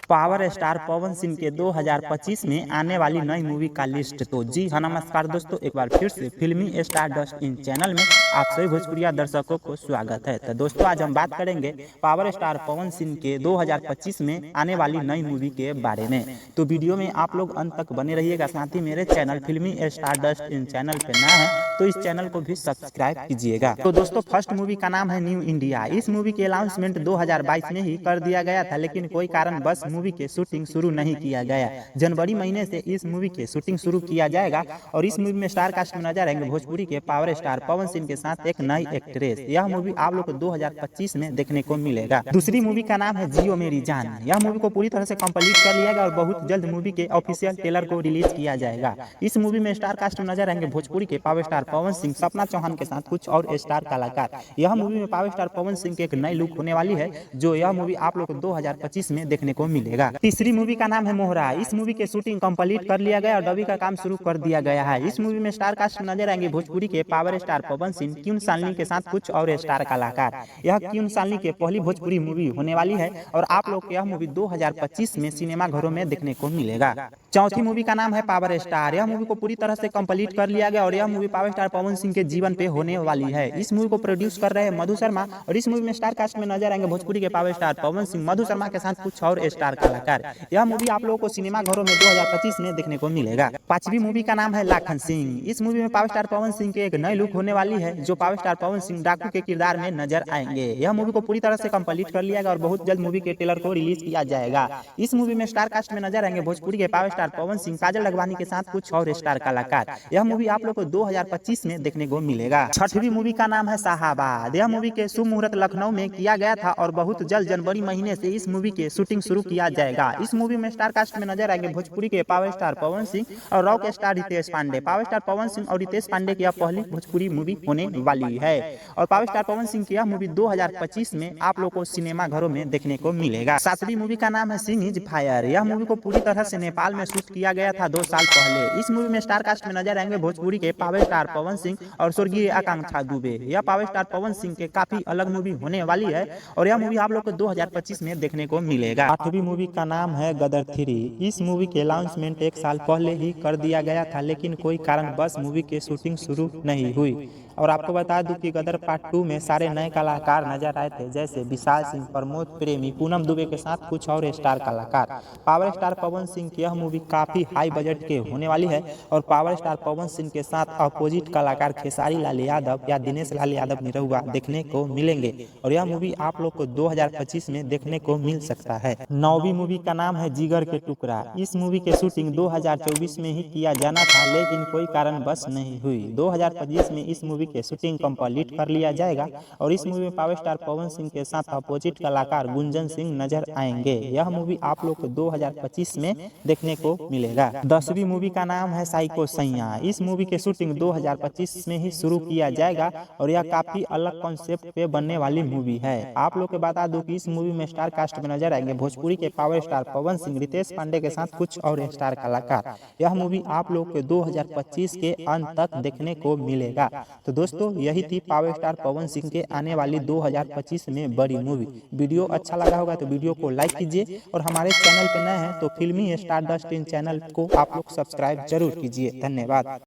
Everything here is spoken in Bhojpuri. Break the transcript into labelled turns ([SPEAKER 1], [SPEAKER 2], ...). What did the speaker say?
[SPEAKER 1] पावर स्टार पवन सिंह के 2025 में आने वाली नई मूवी का लिस्ट। तो जी हाँ, नमस्कार दोस्तों, एक बार फिर से फिल्मी स्टार डस्ट इन चैनल में आप सभी भोजपुरिया दर्शकों को स्वागत है। तो दोस्तों, आज हम बात करेंगे पावर स्टार पवन सिंह के 2025 में आने वाली नई मूवी के बारे में। तो वीडियो में आप लोग अंत तक बने रहिएगा। साथ ही मेरे चैनल फिल्मी स्टार डस्ट इन चैनल पे नया है तो इस चैनल को भी सब्सक्राइब कीजिएगा। तो दोस्तों, फर्स्ट मूवी का नाम है न्यू इंडिया। इस मूवी के अनाउंसमेंट 2022 में ही कर दिया गया था, लेकिन कोई कारण बस मूवी के शूटिंग शुरू नहीं किया गया। जनवरी महीने से इस मूवी के शूटिंग शुरू किया जाएगा और इस मूवी में स्टार कास्ट में नजर आएंगे भोजपुरी के पावर स्टार पवन सिंह के साथ एक नई एक्ट्रेस। यह मूवी आप लोग को 2025 में देखने को मिलेगा। दूसरी मूवी का नाम है जियो मेरी जान। यह मूवी को पूरी तरह से कंप्लीट कर लिया गया और बहुत जल्द मूवी के ऑफिशियल ट्रेलर को रिलीज किया जाएगा। इस मूवी में स्टार कास्ट में नजर आएंगे भोजपुरी के पावर स्टार पवन सिंह, सपना चौहान के साथ कुछ और स्टार कलाकार। यह मूवी में पावर स्टार पवन सिंह की एक नई लुक होने वाली है, जो यह मूवी आप लोग को 2025 में देखने को मिलेगा। तीसरी मूवी का नाम है मोहरा। इस मूवी के शूटिंग कंप्लीट कर लिया गया और डबिंग का काम शुरू कर दिया गया है। इस मूवी में स्टार कास्ट में नजर आएंगे भोजपुरी के power star Pawan Singh, queen Shalini के साथ कुछ और स्टार कलाकार। यह क्यून सालनी की पहली भोजपुरी मूवी होने वाली है और आप लोग को यह मूवी 2025 में सिनेमा घरों में देखने को मिलेगा। चौथी मूवी का नाम है पावर स्टार। यह मूवी को पूरी तरह से कंप्लीट कर लिया गया और यह movie power star Pawan Singh के जीवन पे होने वाली है। इस मूवी को प्रोड्यूस कर रहे हैं मधु शर्मा और इस मूवी में स्टार कास्ट में नजर आएंगे भोजपुरी के पावर स्टार पवन सिंह, मधु शर्मा के साथ कुछ और स्टार कलाकार। यह मूवी आप लोगों को सिनेमा घरों में 2025 में देखने को मिलेगा। पांचवी मूवी का नाम है लाखन सिंह। इस मूवी में पावर स्टार पवन सिंह की एक नई लुक होने वाली है, जो पावर स्टार पवन सिंह डाकू के किरदार में नजर आएंगे। यह मूवी को पूरी तरह से कंप्लीट कर लिया गया और बहुत जल्द मूवी के ट्रेलर को रिलीज किया जाएगा। इस मूवी में स्टार कास्ट में नजर आएंगे भोजपुरी के पावर स्टार पवन सिंह, काजल लखवानी के साथ कुछ और स्टार कलाकार। यह मूवी आप लोग को 2025 में देखने को मिलेगा। छठवीं मूवी का नाम है शाहाबाद। यह मूवी के शुभ मुहूर्त लखनऊ में किया गया था और बहुत जल्द जनवरी महीने से इस मूवी के शूटिंग शुरू किया जाएगा। इस मूवी में स्टार कास्ट में नजर आएंगे भोजपुरी के पावर स्टार पवन सिंह और rock star Ritesh Pandey. Power star Pawan Singh और रितेश पांडे की यह पहली भोजपुरी मूवी होने वाली है और पावर स्टार पवन सिंह की यह मूवी 2025 में आप लोग को सिनेमा घरों में देखने को मिलेगा। सातवीं मूवी का नाम है सिंह इज फायर। यह मूवी को पूरी तरह से नेपाल में शूट किया गया था 2 साल पहले। इस मूवी में स्टार कास्ट में नजर आएंगे भोजपुरी के पावर स्टार पवन सिंह और स्वर्गीय आकांक्षा दुबे। यह पावर स्टार पवन सिंह के काफी अलग मूवी होने वाली है और यह मूवी आप लोग को 2025 में देखने को मिलेगा। आठवीं मूवी का नाम है गदर 3। इस मूवी के अनाउंसमेंट 1 साल पहले ही कर दिया गया था, लेकिन कोई कारणवश मूवी की शूटिंग शुरू नहीं हुई। और आपको बता दूं कि गदर पार्ट 2 में सारे नए कलाकार नजर आए थे, जैसे विशाल सिंह, प्रमोद प्रेमी, पूनम दुबे के साथ कुछ और स्टार कलाकार। पावर स्टार पवन सिंह की यह मूवी काफी हाई बजट के होने वाली है और पावर स्टार पवन सिंह के साथ अपोजिट कलाकार खेसारी लाल यादव या दिनेश लाल यादव निरहुआ देखने को मिलेंगे और यह मूवी आप लोग को 2025 में देखने को मिल सकता है। नौवीं मूवी का नाम है जिगर के टुकड़ा। इस मूवी के शूटिंग 2024 में ही किया जाना था, लेकिन कोई कारणवश नहीं हुई। 2025 में इस मूवी के शूटिंग कंप्लीट कर लिया जाएगा और इस मूवी में पावर स्टार पवन सिंह के साथ अपोजिट कलाकार गुंजन सिंह नजर आएंगे। यह मूवी आप लोग को 2025 में देखने को मिलेगा। 10वीं मूवी का नाम है साइको सैया। इस मूवी के शूटिंग 2025 में ही शुरू किया जाएगा और यह काफी अलग कॉन्सेप्ट पे बनने वाली मूवी है। आप लोग को बता दूं कि इस मूवी में स्टार कास्ट में नजर आएंगे भोजपुरी के पावर स्टार पवन सिंह, रितेश पांडे के साथ कुछ और स्टार कलाकार। यह मूवी आप लोग को 2025 के अंत तक देखने को मिलेगा। तो दोस्तों, यही थी पावर स्टार पवन सिंह के आने वाली 2025 में बड़ी मूवी। वीडियो अच्छा लगा होगा तो वीडियो को लाइक कीजिए और हमारे चैनल पे नए हैं तो फिल्मी स्टार डस्ट इन चैनल को आप लोग सब्सक्राइब जरूर कीजिए। धन्यवाद।